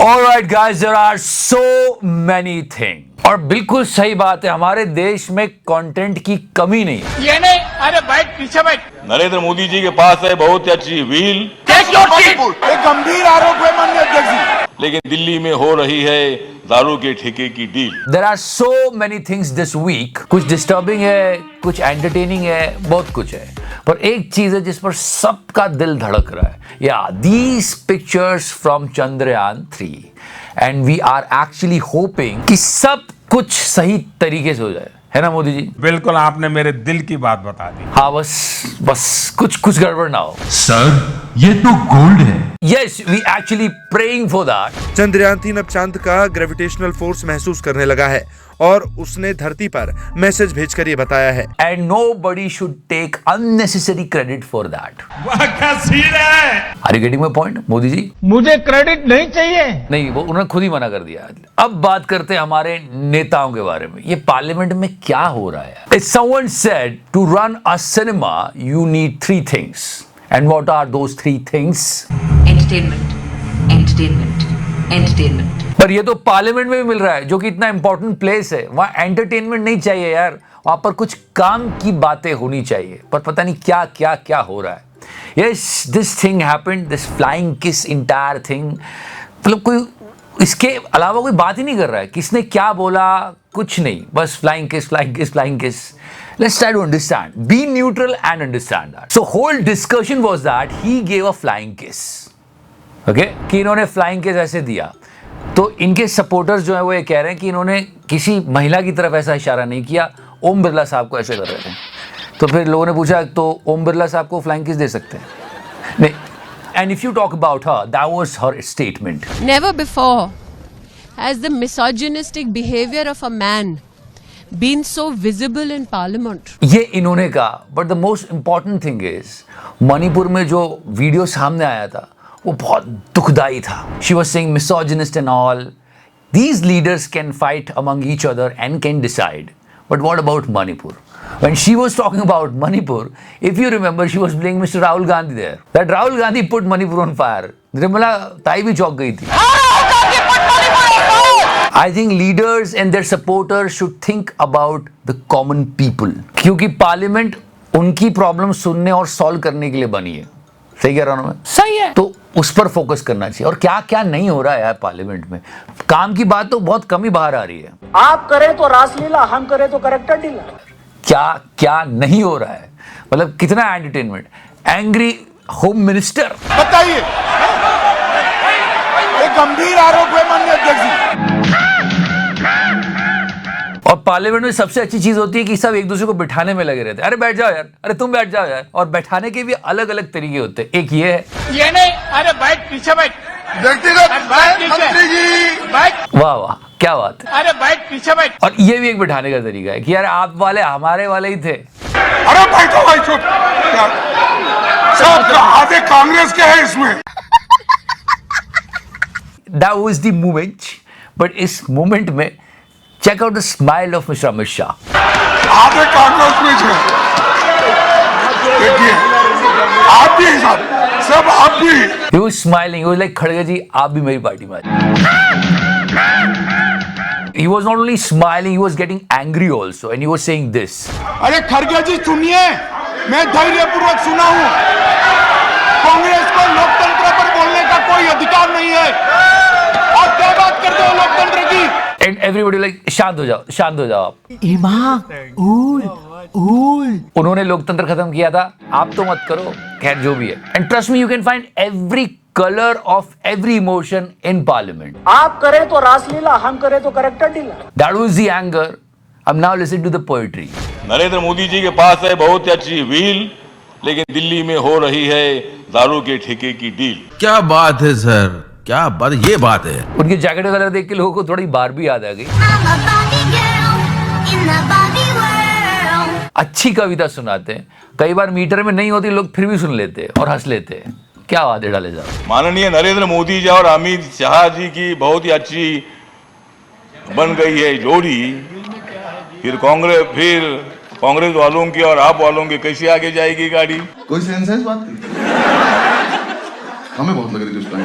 Alright guys, there are so many things. और बिल्कुल सही बात है, हमारे देश में कंटेंट की कमी नहीं है। ये नहीं, अरे बैठ पीछे बैठ। नरेंद्र मोदी जी के पास है बहुत अच्छी व्हील, एक गंभीर आरोप है माननीय अध्यक्ष जी। लेकिन दिल्ली में हो रही है दारू के ठेके की deal. There are so many things this week. कुछ डिस्टर्बिंग है, कुछ एंटरटेनिंग है, बहुत कुछ है। पर एक चीज है जिस पर सबका दिल धड़क रहा है। These pictures from Chandrayaan 3 and we are actually hoping कि सब कुछ सही तरीके से हो जाए, है ना मोदी जी? बिल्कुल, आपने मेरे दिल की बात बता दी। हाँ, बस कुछ गड़बड़ ना हो। सर, ये तो गोल्ड है। Yes, we actually praying for that. Chandrayaan 3 अब चांद का ग्रेविटेशनल फोर्स महसूस करने लगा है और उसने धरती पर मैसेज भेजकर ये बताया है। And nobody should take unnecessary credit for that. वाह क्या सीन है। Are you getting my point, Modi ji? मुझे क्रेडिट नहीं चाहिए। नहीं, वो उन्होंने खुद ही मना कर दिया। अब बात करते हैं हमारे नेताओं के बारे में। ये पार्लियामेंट में क्या हो रहा है? If someone said to run a cinema, you need 3 things. And what are those 3 things? Entertainment, entertainment, entertainment. पर ये तो पार्लियामेंट में भी मिल रहा है, जो कि इतना इंपॉर्टेंट प्लेस है। वहां एंटरटेनमेंट नहीं चाहिए यार, वहां पर कुछ काम की बातें होनी चाहिए। पर पता नहीं क्या क्या क्या हो रहा है। Yes, this thing happened, this flying kiss entire thing. मतलब कोई इसके अलावा कोई बात ही नहीं कर रहा है। किसने क्या बोला, कुछ नहीं, बस flying kiss flying kiss flying kiss. Let's try to understand. Be neutral and understand that. So whole discussion was that he gave a flying kiss. Okay? कि इन्होंने फ्लाइंग किस ऐसे दिया। तो इनके सपोर्टर्स जो है वो ये कह रहे हैं कि इन्होंने किसी महिला की तरफ ऐसा इशारा नहीं किया, ओम बिरला साहब को ऐसे कर रहे थे। तो फिर लोगों ने पूछा तो ओम बिरला साहब को फ्लाइंग किस दे सकते हैं? नहीं। And if you talk about her, that was her statement. Never before has the misogynistic behavior of a man been so visible in parliament. ये इन्होंने कहा, but the most important thing is Manipur में जो video सामने आया था वो बहुत दुखदाई था। She was saying misogynist and all. These leaders can fight among each other and can decide. But what about Manipur? When she was talking about Manipur, if you remember, she was blaming Mr. Rahul Gandhi there. That Rahul Gandhi put Manipur on fire. Nirmala ताई भी चौंक गई थी। I think leaders and their supporters should think about the common people. क्योंकि parliament उनकी problem सुनने और solve करने के लिए बनी है। सही कह रहा हूं मैं? सही है। तो उस पर फोकस करना चाहिए। और क्या क्या नहीं हो रहा है यार पार्लियामेंट में। काम की बात तो बहुत कम ही बाहर आ रही है। आप करें तो रासलीला, हम करें तो करेक्टर डीला। क्या क्या नहीं हो रहा है, मतलब कितना एंटरटेनमेंट। एंग्री होम मिनिस्टर, बताइए, एक गंभीर आरोप है माननीय अध्यक्ष जी। और पार्लियामेंट में सबसे अच्छी चीज होती है कि सब एक दूसरे को बिठाने में लगे रहते हैं। अरे बैठ जाओ यार, अरे तुम बैठ जाओ यार। और बैठाने के भी अलग अलग तरीके होते हैं। एक ये है, ये नहीं, अरे बैठ पीछे बैठ। व्यक्तिगत मंत्री जी बैठ। वाह वाह क्या बात है। अरे बैठ पीछे बैठ। और ये भी एक बिठाने का तरीका है कि यार आप वाले हमारे वाले ही थे। अरे बैठो भाई, चुप। सब आधे कांग्रेस के हैं इसमें। That was the moment, but इस मोमेंट में check out the smile of Mr. Amit Shah. आधे कांग्रेस में थे। देखिए, आप भी सब आप भी। He was smiling. He was like, खड़गे जी आप भी मेरी पार्टी में आ जाओ। He was not only smiling, he was getting angry also, and he was saying this. अरे खड़गे जी सुनिए, मैं धैर्यपूर्वक सुना हूँ। कांग्रेस को लोकतंत्र पर बोलने का कोई अधिकार नहीं है। आप क्या बात करते हो लोकतंत्र की? And everybody like शांत हो जाओ आप। उन्होंने लोकतंत्र खत्म किया था, आप तो मत करो। खैर जो भी है। And trust me, you can find every color of every emotion in parliament. आप करें तो रासलीला, हम करें तो character Dila. That was the anger. I'm now listening to the poetry. Narendra Modi ji के पास है बहुत अच्छी व्हील, लेकिन दिल्ली में हो रही है दारू के ठेके की डील। क्या बात है सर, क्या बात, ये बात है। उनके जैकेट का कलर देख के लोगों को थोड़ी बारबी याद आ गई। अच्छी कविता सुनाते हैं, कई बार मीटर में नहीं होती, लोग फिर भी सुन लेते हैं और हंस लेते हैं। क्या बात है, डाले जाओ। माननीय नरेंद्र मोदी जी और अमित शाह जी की बहुत ही अच्छी बन गई है जोड़ी। फिर कांग्रेस वालों की और आप वालों की कैसे आगे जाएगी गाड़ी? कोई सेंस बात हमें बहुत लग रही थी उस time.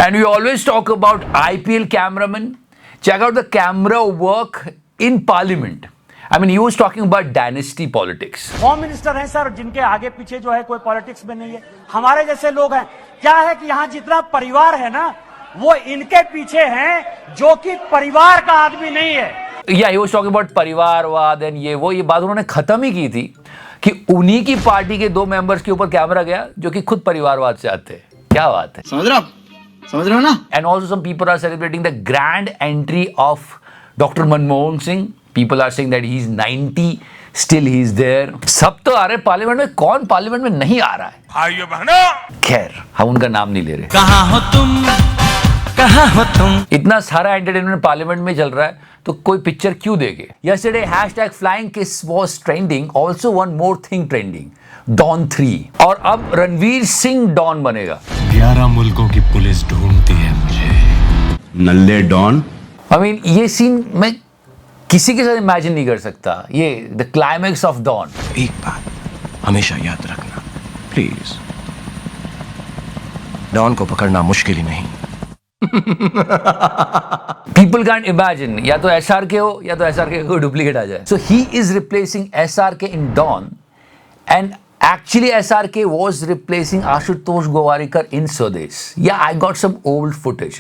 And we always talk about IPL cameramen. Check out the camera work in Parliament. I mean, he was talking about dynasty politics. Home minister हैं सर, जिनके आगे पीछे जो है कोई पॉलिटिक्स में नहीं है, हमारे जैसे लोग हैं। क्या है कि यहाँ जितना परिवार है ना, वो इनके पीछे हैं, जो कि परिवार का आदमी नहीं है। Yeah, he was talking about परिवारवाद and ये बात उन्होंने खत्म ही की थी कि उन्हीं की पार्टी के 2 मेंबर्स के ऊपर कैमरा गया जो कि खुद परिवारवाद से आते हैं। क्या बात है, समझ रहे हो ना? And also some people are celebrating the grand entry of Dr. Manmohan Singh. People are saying that he's 90, still he's there. सब तो आ रहे पार्लियामेंट में, कौन पार्लियामेंट में नहीं आ रहा है? भाइयों बहनों, खैर, हम उनका नाम नहीं ले रहे। कहाँ हो तुम? इतना सारा एंटरटेनमेंट पार्लियामेंट में चल रहा है तो कोई पिक्चर क्यों देखे? Yesterday #flying kiss was trending. Also one more thing trending. Dawn 3 और अब रणवीर सिंह डॉन बनेगा। 11 मुल्कों की पुलिस ढूंढती है मुझे। नल्ले डॉन। I mean, ये सीन मैं किसी के साथ इमेजिन नहीं कर सकता। ये द क्लाइमैक्स ऑफ डॉन। एक बात हमेशा याद रखना प्लीज, डॉन को पकड़ना मुश्किल ही नहीं। People can't imagine, या तो SRK हो या तो SRK को डुप्लीकेट आ जाए। So he is replacing SRK in Dawn, and actually SRK was replacing Ashutosh Gowarikar in Swades. Yeah, I got some old footage.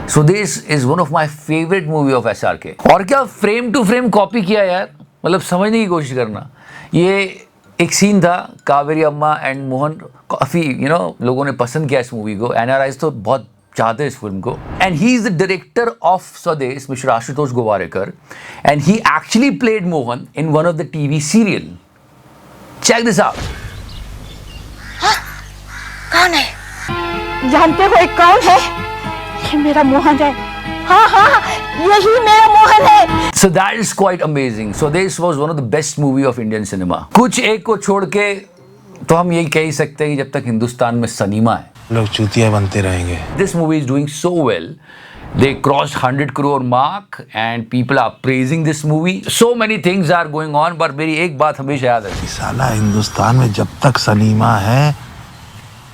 Swades is one of my favorite movie of SRK. और क्या frame to frame copy किया यार, मतलब समझने की कोशिश करना। ये एक सीन था, कावेरी अम्मा एंड मोहन, काफी लोगों ने पसंद किया इस मूवी को। NRIs तो बहुत चाहते इस फिल्म को। And he is the director of Swades, mister Ashutosh Gowariker, and he actually played Mohan in one of the TV serial. Check this out. कौन है? जानते हो एक कौन है? ये मेरा मोहन है। हाँ, यही मेरा मोहन है। So that is quite amazing. So this was one of the best movie of Indian cinema. कुछ एक को छोड़ के तो हम यही कह ही सकते हैं कि जब तक हिंदुस्तान में सिनेमा है, लोग चूतिया बनते रहेंगे। This movie is doing so well. They crossed 100 crore mark and people are praising this movie. So many things are going on, but मेरी एक बात हमेशा याद है, साला हिंदुस्तान में जब तक सलीमा है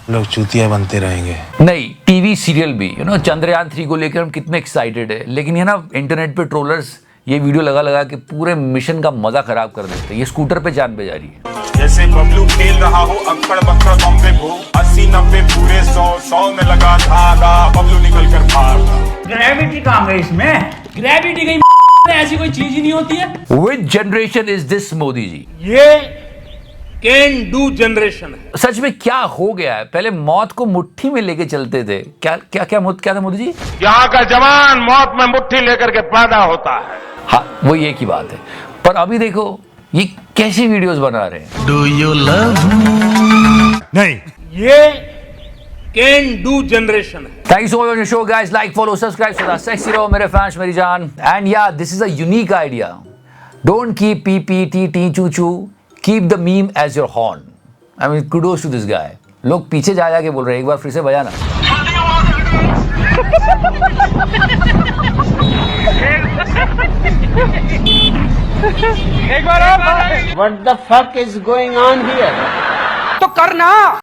लोग चूतिया बनते रहेंगे। नहीं, टीवी सीरियल भी चंद्रयान 3 को लेकर हम कितने एक्साइटेड है, लेकिन इंटरनेट पे ट्रोलर्स ये वीडियो लगा के पूरे मिशन का मजा खराब कर देते हैं। ये स्कूटर पे जान पे जा रही है। जैसे बबलू खेल रहा हो अक्कड़ बक्कड़ बम्बे भो, 80-90 पूरे 100 में लगा धागा, बबलू निकल कर भागा। ग्रेविटी कहाँ गई इसमें? ग्रेविटी गई, ऐसी कोई चीज ही नहीं होती है। Which generation is this Modi ji? ये कैन डू जनरेशन है। सच में क्या हो गया है? पहले मौत को मुट्ठी में लेके चलते थे। क्या था मोदी जी? यहाँ का जवान मौत में मुट्ठी लेकर के पैदा होता है। हाँ, वो ये की बात है। पर अभी देखो ये कैसी वीडियोस बना रहे हैं। Do you love? नहीं, ये कैन डू जनरेशन है। Thank you so much for your show, guys. Like, follow, subscribe, so sexy रहो मेरे फैंस, मेरी जान। And yeah, this is a unique idea. Don't keep PPTT choo choo. Keep the meme as your horn. I mean, kudos to this guy. लोग पीछे जा के बोल रहे हैं, एक बार फिर से बजाना। एक बार और। What the fuck is going on here? तो करना।